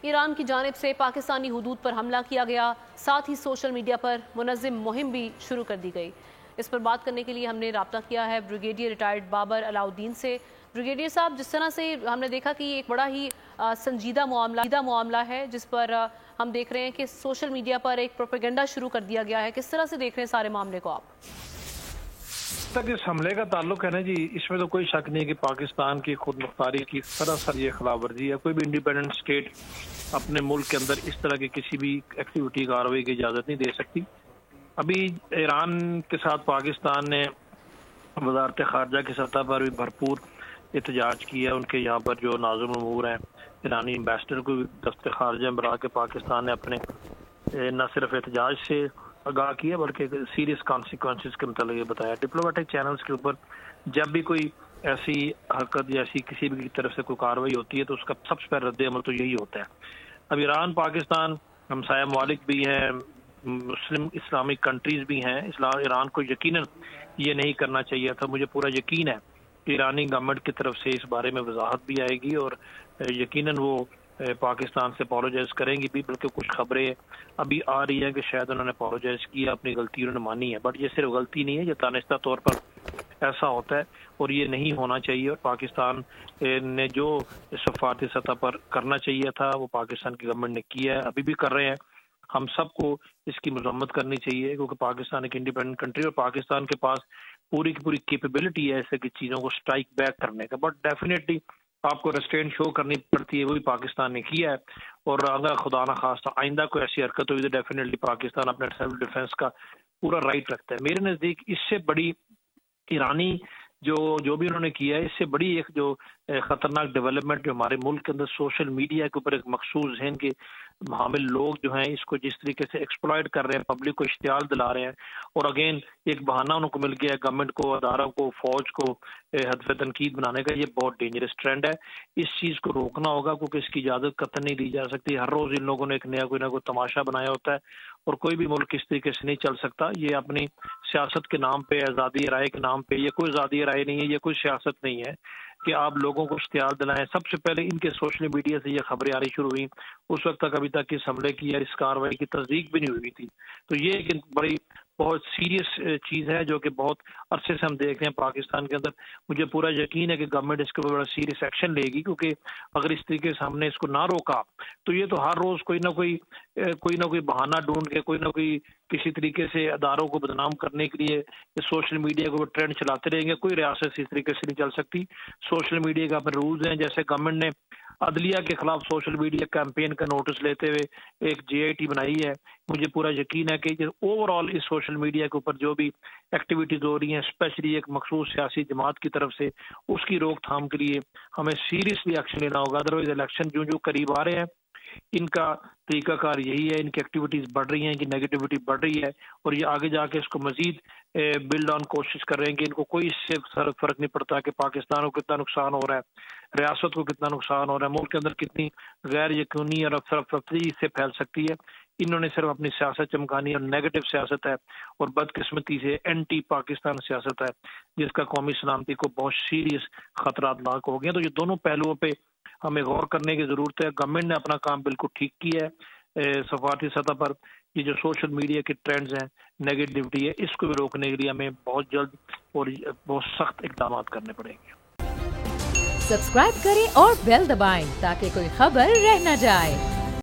ایران کی جانب سے پاکستانی حدود پر حملہ کیا گیا، ساتھ ہی سوشل میڈیا پر منظم مہم بھی شروع کر دی گئی۔ اس پر بات کرنے کے لیے ہم نے رابطہ کیا ہے بریگیڈیئر ریٹائرڈ بابر علاء الدین سے۔ بریگیڈیئر صاحب، جس طرح سے ہم نے دیکھا کہ یہ ایک بڑا ہی سنجیدہ معاملہ ہے جس پر ہم دیکھ رہے ہیں کہ سوشل میڈیا پر ایک پروپیگنڈا شروع کر دیا گیا ہے، کس طرح سے دیکھ رہے ہیں سارے معاملے کو آپ؟ تک اس حملے کا تعلق ہے نا جی، اس میں تو کوئی شک نہیں کہ پاکستان کی خود مختاری کی سراسر یہ خلاف ورزی ہے۔ کوئی بھی انڈیپینڈنٹ اسٹیٹ اپنے ملک کے اندر اس طرح کی کسی بھی ایکٹیویٹی کارروائی کی اجازت نہیں دے سکتی۔ ابھی ایران کے ساتھ پاکستان نے وزارت خارجہ کی سطح پر بھی بھرپور احتجاج کیا۔ ان کے یہاں پر جو ناظم الامور ہیں ایرانی ایمبیسڈر کو دفتر خارجہ بلا کے پاکستان نے اپنے نہ صرف احتجاج سے آگاہ کیا بلکہ سیریس کانسیکوینسز کے متعلق یہ بتایا۔ ڈپلومیٹک چینلز کے اوپر جب بھی کوئی ایسی حرکت یا ایسی کسی بھی طرف سے کوئی کارروائی ہوتی ہے تو اس کا سب سے پہلا رد عمل تو یہی ہوتا ہے۔ اب ایران پاکستان ہمسایہ ممالک بھی ہیں، مسلم اسلامک کنٹریز بھی ہیں۔ ایران کو یقیناً یہ نہیں کرنا چاہیے تھا۔ مجھے پورا یقین ہے کہ ایرانی گورنمنٹ کی طرف سے اس بارے میں وضاحت بھی آئے گی اور یقیناً وہ پاکستان سے اپولوجائز کریں گی بھی، بلکہ کچھ خبریں ابھی آ رہی ہیں کہ شاید انہوں نے اپولوجائز کیا، اپنی غلطی انہوں نے مانی ہے، بٹ یہ صرف غلطی نہیں ہے، یہ دانستہ طور پر ایسا ہوتا ہے اور یہ نہیں ہونا چاہیے۔ اور پاکستان نے جو سفارتی سطح پر کرنا چاہیے تھا وہ پاکستان کی گورنمنٹ نے کیا ہے، ابھی بھی کر رہے ہیں۔ ہم سب کو اس کی مذمت کرنی چاہیے کیونکہ پاکستان ایک انڈیپینڈنٹ کنٹری اور پاکستان کے پاس پوری کی پوری کیپیبلٹی ہے ایسے کی چیزوں کو سٹرائک بیک کرنے کا، بٹ ڈیفینیٹلی آپ کو ریسٹرینٹ شو کرنی پڑتی ہے، وہ بھی پاکستان نے کیا ہے۔ اور اگر خدا نہ خواستہ آئندہ کوئی ایسی حرکت ہوئی تو ڈیفینیٹلی پاکستان اپنے سیلف ڈیفینس کا پورا رائٹ رکھتا ہے۔ میرے نزدیک اس سے بڑی ایرانی جو بھی انہوں نے کیا ہے، اس سے بڑی ایک جو خطرناک ڈیولپمنٹ جو ہمارے ملک کے اندر سوشل میڈیا کے اوپر ایک مخصوص ذہن کے حامل لوگ جو ہیں اس کو جس طریقے سے ایکسپلائٹ کر رہے ہیں، پبلک کو اشتعال دلا رہے ہیں، اور اگین ایک بہانہ ان کو مل گیا ہے گورنمنٹ کو، اداروں کو، فوج کو ہدف تنقید بنانے کا۔ یہ بہت ڈینجرس ٹرینڈ ہے، اس چیز کو روکنا ہوگا کیونکہ اس کی اجازت قطعاً نہیں دی جا سکتی۔ ہر روز ان لوگوں نے ایک نیا کوئی نہ کوئی تماشا بنایا ہوتا ہے اور کوئی بھی ملک اس طریقے سے نہیں چل سکتا۔ یہ اپنی سیاست کے نام پہ، آزادی رائے کے نام پہ، یہ کوئی آزادی رائے نہیں ہے، یہ کوئی سیاست نہیں ہے کہ آپ لوگوں کو اشتعال دلائیں۔ سب سے پہلے ان کے سوشل میڈیا سے یہ خبریں آ رہی شروع ہوئی، اس وقت تک ابھی تک اس حملے کی یا اس کارروائی کی تصدیق بھی نہیں ہوئی تھی۔ تو یہ ایک بڑی بہت سیریس چیز ہے جو کہ بہت عرصے سے ہم دیکھ رہے ہیں پاکستان کے اندر۔ مجھے پورا یقین ہے کہ گورنمنٹ اس کے اوپر بڑا سیریس ایکشن لے گی، کیونکہ اگر اس طریقے سے ہم نے اس کو نہ روکا تو یہ تو ہر روز کوئی نہ کوئی بہانہ ڈھونڈ کے کوئی نہ کوئی کسی طریقے سے اداروں کو بدنام کرنے کے لیے سوشل میڈیا کو ٹرینڈ چلاتے رہیں گے۔ کوئی ریاست اس طریقے سے نہیں چل سکتی۔ سوشل میڈیا کا اپنے رولز ہیں، جیسے گورنمنٹ نے عدلیہ کے خلاف سوشل میڈیا کیمپین کا نوٹس لیتے ہوئے ایک جے آئی ٹی بنائی ہے۔ مجھے پورا یقین ہے کہ اوور آل اس سوشل میڈیا کے اوپر جو بھی ایکٹیویٹیز ہو رہی ہیں، اسپیشلی ایک مخصوص سیاسی جماعت کی طرف سے، اس کی روک تھام کے لیے ہمیں سیریسلی ایکشن لینا ہوگا۔ ادروائز الیکشن جو قریب آ رہے ہیں، ان کا طریقہ کار یہی ہے، ان کی ایکٹیویٹیز بڑھ رہی ہیں، ان کی نیگیٹیوٹی بڑھ رہی ہے اور یہ آگے جا کے اس کو مزید بلڈ آن کوشش کر رہے ہیں کہ ان کو کوئی اس سے فرق نہیں پڑتا کہ پاکستان کو کتنا نقصان ہو رہا ہے، ریاست کو کتنا نقصان ہو رہا ہے، ملک کے اندر کتنی غیر یقینی اور افرتفری اس سے پھیل سکتی ہے۔ انہوں نے صرف اپنی سیاست چمکانی اور نیگیٹو سیاست ہے اور بدقسمتی سے اینٹی پاکستان سیاست ہے جس کا قومی سلامتی کو بہت سیریس خطرات لاحق ہو گئے ہیں۔ تو یہ دونوں پہلوؤں پہ ہمیں غور کرنے کی ضرورت ہے۔ گورنمنٹ نے اپنا کام بالکل ٹھیک کیا ہے سفارتی سطح پر۔ یہ جو سوشل میڈیا کے ٹرینڈز ہیں، نیگیٹیوٹی ہے، اس کو بھی روکنے کے لیے ہمیں بہت جلد اور بہت سخت اقدامات کرنے پڑیں گے۔ سبسکرائب کریں اور بیل دبائیں تاکہ کوئی خبر رہ نہ جائے۔